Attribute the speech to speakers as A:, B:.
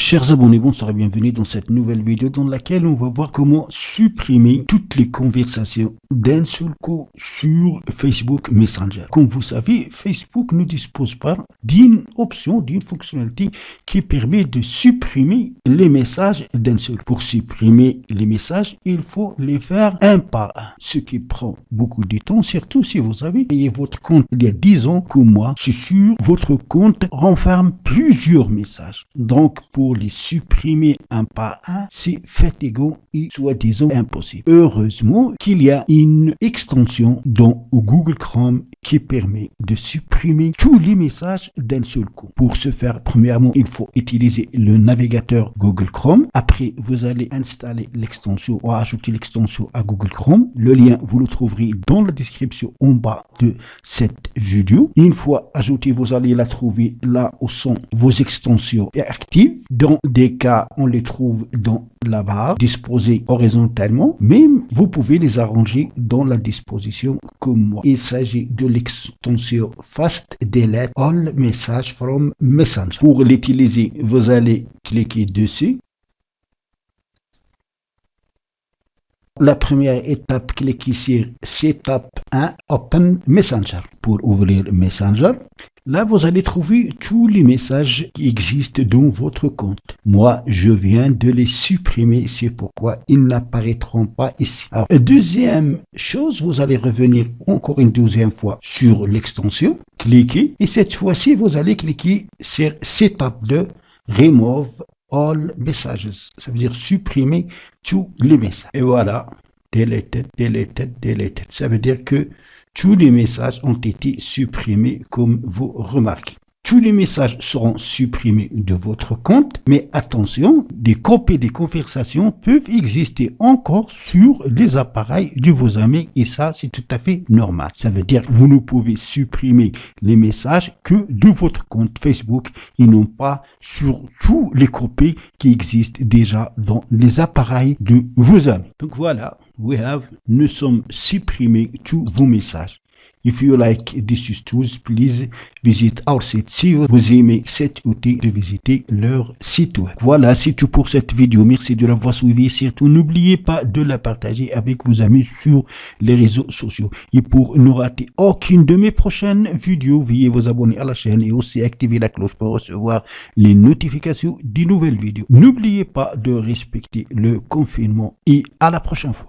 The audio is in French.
A: Chers abonnés, bonsoir et bienvenue dans cette nouvelle vidéo dans laquelle on va voir comment supprimer toutes les conversations d'un seul coup sur Facebook Messenger. Comme vous savez, Facebook ne dispose pas d'une option, d'une fonctionnalité qui permet de supprimer les messages d'un seul coup. Pour supprimer les messages, il faut les faire un par un, ce qui prend beaucoup de temps, surtout si vous avez créé votre compte il y a 10 ans comme moi. C'est sûr, votre compte renferme plusieurs messages. Donc, pour les supprimer un par un, c'est fatigant et soi-disant impossible. Heureusement qu'il y a une extension dans Google Chrome qui permet de supprimer tous les messages d'un seul coup. Pour ce faire, premièrement, il faut utiliser le navigateur Google Chrome. Après, vous allez installer l'extension ou ajouter l'extension à Google Chrome. Le lien, vous le trouverez dans la description en bas de cette vidéo. Une fois ajoutée, vous allez la trouver là où sont vos extensions actives. Dans des cas, on les trouve dans la barre disposée horizontalement, mais vous pouvez les arranger dans la disposition comme moi. Il s'agit de l'extension Fast Delete All Messages from Messenger. Pour l'utiliser, vous allez cliquer dessus. La première étape, cliquez sur Setup 1 Open Messenger. Pour ouvrir Messenger, là, vous allez trouver tous les messages qui existent dans votre compte. Moi, je viens de les supprimer, c'est pourquoi ils n'apparaîtront pas ici. Alors, deuxième chose, vous allez revenir encore une deuxième fois sur l'extension, cliquez, et cette fois-ci, vous allez cliquer sur Setup 2 Remove All Messages. Ça veut dire supprimer tous les messages. Et voilà, deleted, deleted, deleted. Ça veut dire que tous les messages ont été supprimés comme vous remarquez. Tous les messages seront supprimés de votre compte, mais attention, des copies des conversations peuvent exister encore sur les appareils de vos amis et ça, c'est tout à fait normal. Ça veut dire que vous ne pouvez supprimer les messages que de votre compte Facebook et non pas sur tous les copies qui existent déjà dans les appareils de vos amis. Donc voilà, nous sommes supprimés tous vos messages. If you like these tools, please visit our site. Si vous aimez cet outil, de visiter leur site web. Voilà, c'est tout pour cette vidéo. Merci de l'avoir suivi. Surtout, n'oubliez pas de la partager avec vos amis sur les réseaux sociaux. Et pour ne rater aucune de mes prochaines vidéos, veuillez vous abonner à la chaîne et aussi activer la cloche pour recevoir les notifications des nouvelles vidéos. N'oubliez pas de respecter le confinement et à la prochaine fois.